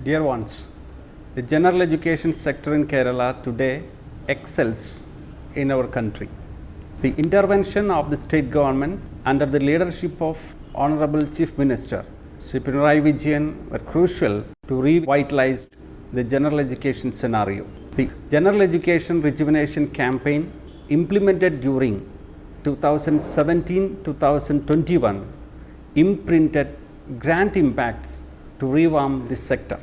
Dear ones, the general education sector in Kerala today excels in our country. The intervention of the state government under the leadership of Honorable Chief Minister Sri Pinarayi Vijayan were crucial to revitalize the general education scenario. The general education rejuvenation campaign implemented during 2017-2021 imprinted grand impacts to revamp this sector.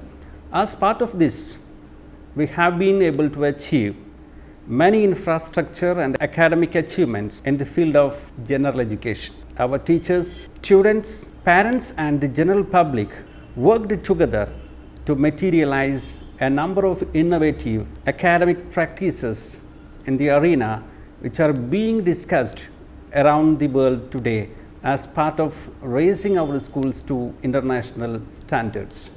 As part of this, we have been able to achieve many infrastructure and academic achievements in the field of general education. Our teachers, students, parents and the general public worked together to materialize a number of innovative academic practices in the arena which are being discussed around the world today as part of raising our schools to international standards.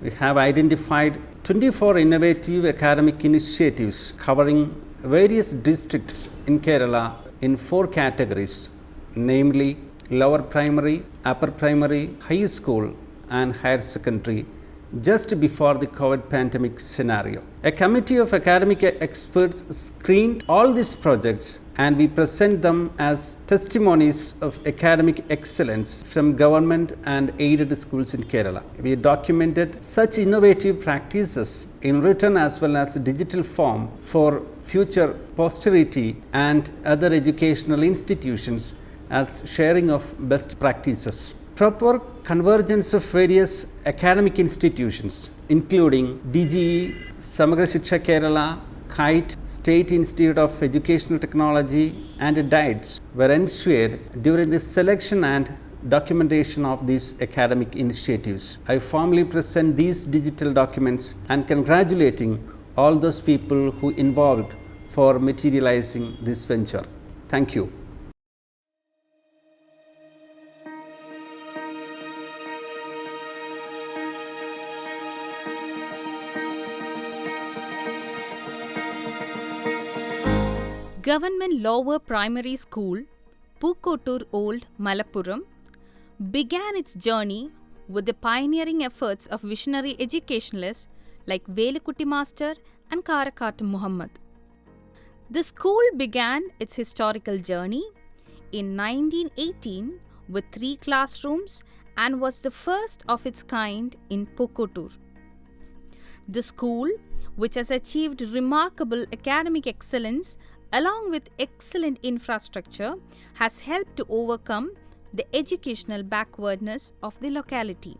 We have identified 24 innovative academic initiatives covering various districts in Kerala in 4 categories, namely lower primary, upper primary, high school and higher secondary, just before the COVID pandemic scenario. A committee of academic experts screened all these projects and we present them as testimonies of academic excellence from government and aided schools in Kerala. We documented such innovative practices in written as well as digital form for future posterity and other educational institutions as sharing of best practices. Proper convergence of various academic institutions including DGE, Samagra Shiksha Kerala, KITE, State Institute of Educational Technology and DIETS were ensured during the selection and documentation of these academic initiatives. I formally present these digital documents and congratulating all those people who involved for materializing this venture. Thank you. Government Lower Primary School, Pukkottoor Old, Malappuram, began its journey with the pioneering efforts of visionary educationalists like Velukutty Master and Karakattu Muhammad. The school began its historical journey in 1918 with 3 classrooms and was the first of its kind in Pukkottoor. The school, which has achieved remarkable academic excellence along with excellent infrastructure, has helped to overcome the educational backwardness of the locality.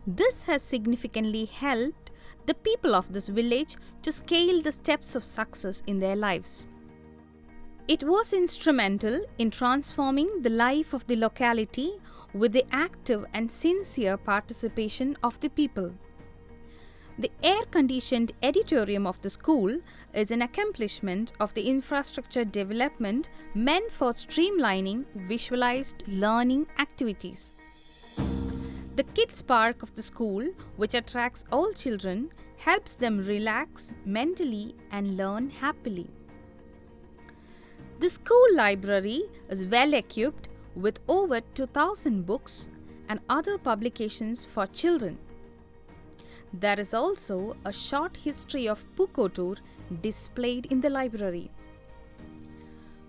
This has significantly helped the people of this village to scale the steps of success in their lives. It was instrumental in transforming the life of the locality with the active and sincere participation of the people. The air-conditioned auditorium of the school is an accomplishment of the infrastructure development meant for streamlining visualized learning activities. The kids' park of the school, which attracts all children, helps them relax mentally and learn happily. The school library is well equipped with over 2,000 books and other publications for children. There is also a short history of Pukkottoor displayed in the library.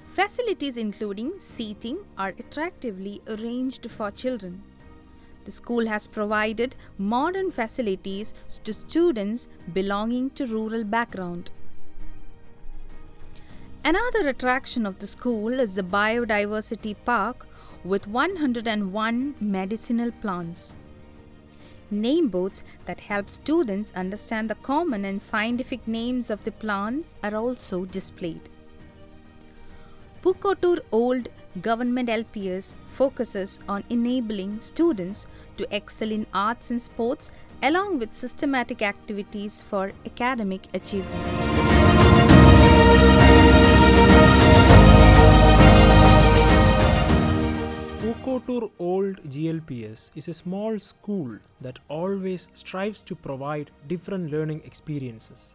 Facilities including seating are attractively arranged for children. The school has provided modern facilities to students belonging to rural background. Another attraction of the school is the biodiversity park with 101 medicinal plants. Name boards that help students understand the common and scientific names of the plants are also displayed. Pukkottoor Old Govt LPS focuses on enabling students to excel in arts and sports along with systematic activities for academic achievement. Pukkottoor Old GLPS is a small school that always strives to provide different learning experiences.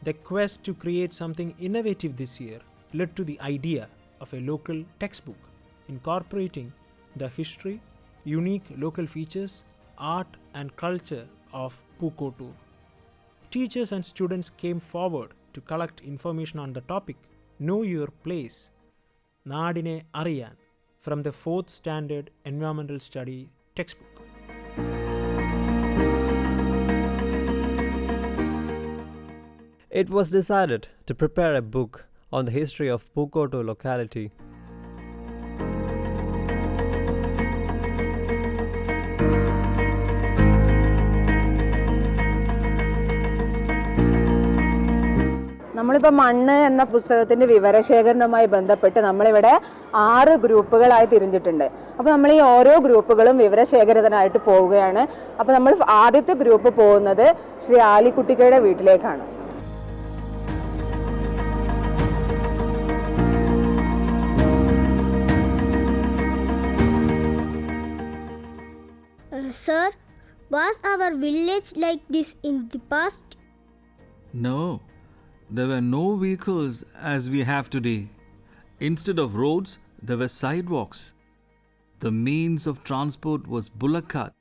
The quest to create something innovative this year led to the idea of a local textbook incorporating the history, unique local features, art and culture of Pukkottoor. Teachers and students came forward to collect information on the topic Know Your Place, Naadine Ariyan, from the 4th Standard Environmental Study textbook. It was decided to prepare a book on the history of Pukkottoor locality. നമ്മളിപ്പോൾ മണ്ണ് എന്ന പുസ്തകത്തിൻ്റെ വിവരശേഖരണവുമായി ബന്ധപ്പെട്ട് നമ്മളിവിടെ 6 ഗ്രൂപ്പുകളായി തിരിഞ്ഞിട്ടുണ്ട്. അപ്പോൾ നമ്മൾ ഈ ഓരോ ഗ്രൂപ്പുകളും വിവരശേഖരത്തിനായിട്ട് പോവുകയാണ്. അപ്പോൾ നമ്മൾ ആദ്യത്തെ ഗ്രൂപ്പ് പോകുന്നത് ശ്രീ ആലിക്കുട്ടിക്കയുടെ വീട്ടിലേക്കാണ്. Sir, was our village like this in the past? No, there were no vehicles as we have today. Instead of roads, there were sidewalks. The means of transport was bullock cart.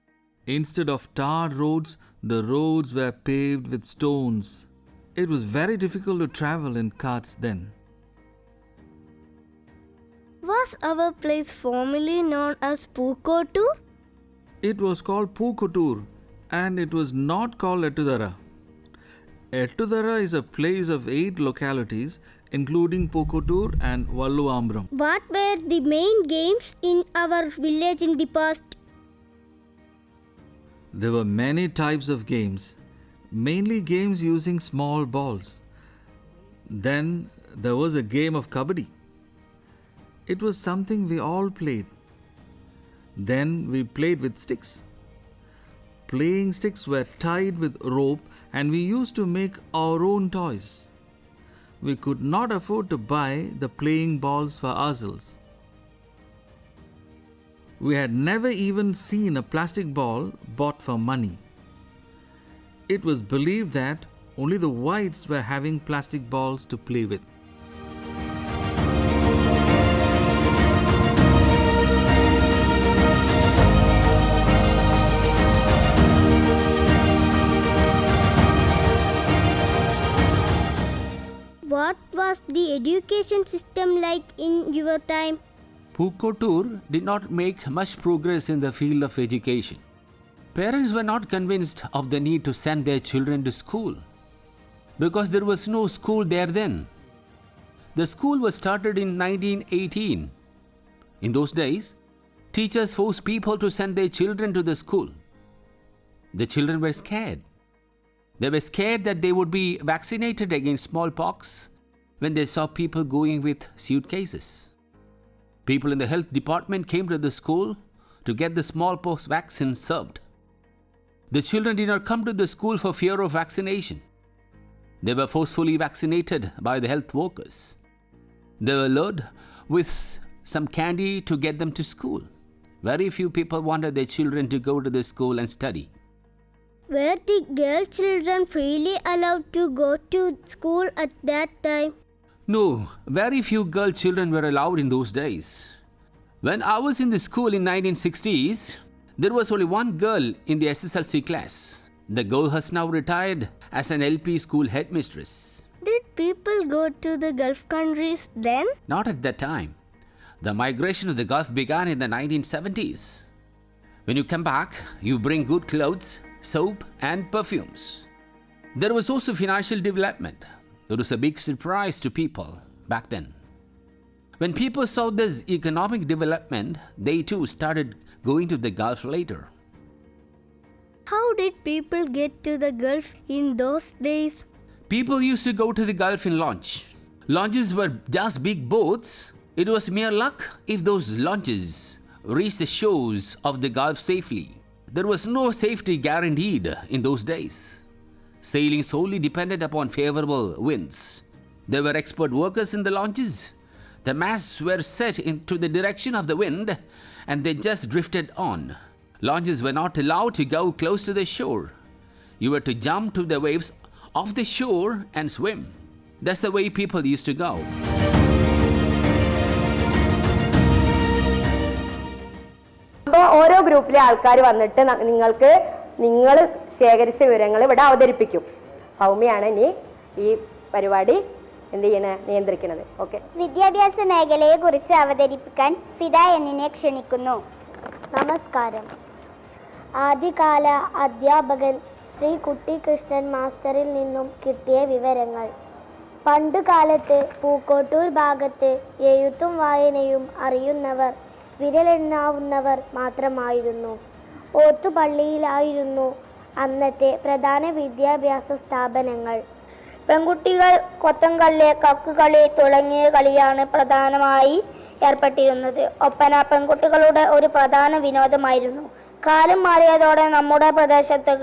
Instead of tarred roads, the roads were paved with stones. It was very difficult to travel in carts then. Was our place formerly known as Pukkottoor? It was called Pukkottoor and it was not called Ettudara. Ettudara is a place of 8 localities including Pukkottoor and Malappuram. What were the main games in our village in the past? There were many types of games, mainly games using small balls. Then there was a game of kabaddi. It was something we all played. Then we played with sticks. Playing sticks were tied with rope and we used to make our own toys. We could not afford to buy the playing balls for ourselves. We had never even seen a plastic ball bought for money. It was believed that only the whites were having plastic balls to play with. What was the education system like in your time? Pukkottoor did not make much progress in the field of education. Parents were not convinced of the need to send their children to school because there was no school there then. The school was started in 1918. In those days, teachers forced people to send their children to the school. The children were scared. They were scared that they would be vaccinated against smallpox when they saw people going with suitcases. People in the health department came to the school to get the smallpox vaccine served. The children did not come to the school for fear of vaccination. They were forcefully vaccinated by the health workers. They were lured with some candy to get them to school. Very few people wanted their children to go to the school and study. Were the girl children freely allowed to go to school at that time? No, very few girl children were allowed in those days. When I was in the school in 1960s, there was only one girl in the SSLC class. The girl has now retired as an LP school headmistress. Did people go to the Gulf countries then? Not at that time. The migration of the Gulf began in the 1970s. When you come back, you bring good clothes, soap and perfumes. There was also financial development. It was a big surprise to people back then. When people saw this economic development, they too started going to the Gulf later. How did people get to the Gulf in those days? People used to go to the Gulf in launch. Launches were just big boats. It was mere luck if those launches reached the shores of the Gulf safely. There was no safety guaranteed in those days. Sailing solely depended upon favorable winds. There were expert workers in the launches. The masts were set into the direction of the wind and they just drifted on. Launches were not allowed to go close to the shore. You were to jump to the waves off the shore and swim. That's the way people used to go. അപ്പോൾ ഓരോ ഗ്രൂപ്പിലെ ആൾക്കാർ വന്നിട്ട് നിങ്ങൾക്ക് നിങ്ങൾ ശേഖരിച്ച വിവരങ്ങൾ ഇവിടെ അവതരിപ്പിക്കും. സൗമ്യയാണ് ഇനി ഈ പരിപാടി നിയന്ത്രിക്കുന്നത്. ഓക്കെ. വിദ്യാഭ്യാസ മേഖലയെ കുറിച്ച് അവതരിപ്പിക്കാൻ ഫിദ എന്നിനെ ക്ഷണിക്കുന്നു. നമസ്കാരം. ആദ്യകാല അധ്യാപകൻ ശ്രീ കുട്ടിക്കൃഷ്ണൻ മാസ്റ്ററിൽ നിന്നും കിട്ടിയ വിവരങ്ങൾ. പണ്ടുകാലത്ത് പൂക്കോട്ടൂർ ഭാഗത്ത് എഴുത്തും വായനയും അറിയുന്നവർ വിരലെണ്ണാവുന്നവർ മാത്രമായിരുന്നു. ഓത്തുപള്ളിയിലായിരുന്നു അന്നത്തെ പ്രധാന വിദ്യാഭ്യാസ സ്ഥാപനങ്ങൾ. പെൺകുട്ടികൾ കൊത്തങ്കല്ല്, കക്കുകളി തുടങ്ങിയ കളിയാണ് പ്രധാനമായി ഏർപ്പെട്ടിരുന്നത്. ഒപ്പന പെൺകുട്ടികളുടെ ഒരു പ്രധാന വിനോദമായിരുന്നു. കാലം മാറിയതോടെ നമ്മുടെ പ്രദേശത്ത്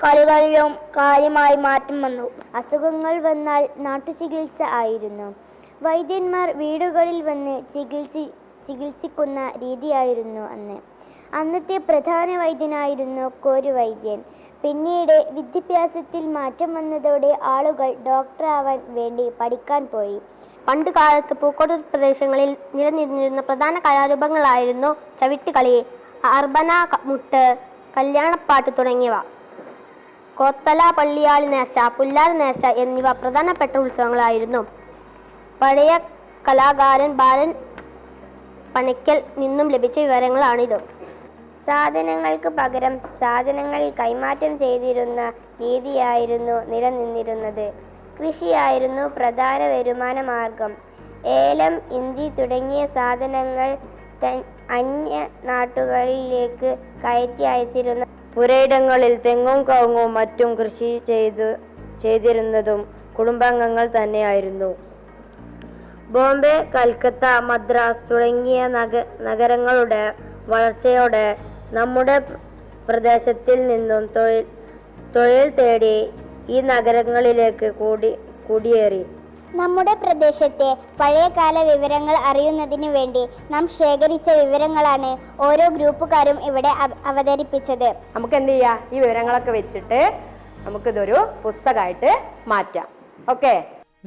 കളികളിലും കാര്യമായി മാറ്റം വന്നു. അസുഖങ്ങൾ വന്നാൽ നാട്ടുചികിത്സ ആയിരുന്നു. വൈദ്യന്മാർ വീടുകളിൽ വന്ന് ചികിത്സിക്കുന്ന രീതിയായിരുന്നു അന്ന്. അന്നത്തെ പ്രധാന വൈദ്യനായിരുന്നു കോരുവൈദ്യൻ. പിന്നീട് വിദ്യാഭ്യാസത്തിൽ മാറ്റം വന്നതോടെ ആളുകൾ ഡോക്ടറാവാൻ വേണ്ടി പഠിക്കാൻ പോയി. പണ്ട് കാലത്ത് പൂക്കോട്ടൂർ പ്രദേശങ്ങളിൽ നിലനിന്നിരുന്ന പ്രധാന കലാരൂപങ്ങളായിരുന്നു ചവിട്ടുകളി, അർബന മുട്ട്, കല്യാണപ്പാട്ട് തുടങ്ങിയവ. കോത്തല, പള്ളിയാളി നേർച്ച, പുല്ലാർ നേർച്ച എന്നിവ പ്രധാനപ്പെട്ട ഉത്സവങ്ങളായിരുന്നു. പഴയ കലാകാരൻ ബാലൻ പണിക്കൽ നിന്നും ലഭിച്ച വിവരങ്ങളാണിത്. സാധനങ്ങൾക്ക് പകരം സാധനങ്ങൾ കൈമാറ്റം ചെയ്തിരുന്ന രീതിയായിരുന്നു നിലനിന്നിരുന്നത്. കൃഷിയായിരുന്നു പ്രധാന വരുമാന മാർഗം. ഏലം, ഇഞ്ചി തുടങ്ങിയ സാധനങ്ങൾ അന്യ നാട്ടുകളിലേക്ക് കയറ്റി അയച്ചിരുന്ന പുരയിടങ്ങളിൽ തെങ്ങും കവുങ്ങും മറ്റും കൃഷി ചെയ്തിരുന്നതും കുടുംബാംഗങ്ങൾ തന്നെയായിരുന്നു. ബോംബെ, കൽക്കത്ത, മദ്രാസ് തുടങ്ങിയ നഗരങ്ങളുടെ വളർച്ചയോടെ നമ്മുടെ പ്രദേശത്തിൽ നിന്നും തൊഴിൽ തേടി ഈ നഗരങ്ങളിലേക്ക് കുടിയേറി. നമ്മുടെ പ്രദേശത്തെ പഴയകാല വിവരങ്ങൾ അറിയുന്നതിന് വേണ്ടി നാം ശേഖരിച്ച വിവരങ്ങളാണ് ഓരോ ഗ്രൂപ്പുകാരും ഇവിടെ അവതരിപ്പിച്ചത്. നമുക്ക് എന്ത് ചെയ്യാം, ഈ വിവരങ്ങളൊക്കെ വെച്ചിട്ട് നമുക്കിതൊരു പുസ്തകമായിട്ട് മാറ്റാം. Okay.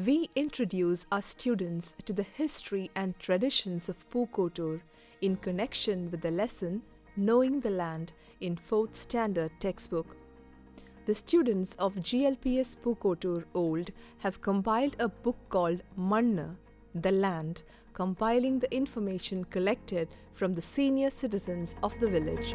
We introduce our students to the history and traditions of Pukkottoor in connection with the lesson Knowing the Land in 4th Standard textbook. The students of GLPS Pokkottoor Old have compiled a book called Manna, the Land, compiling the information collected from the senior citizens of the village.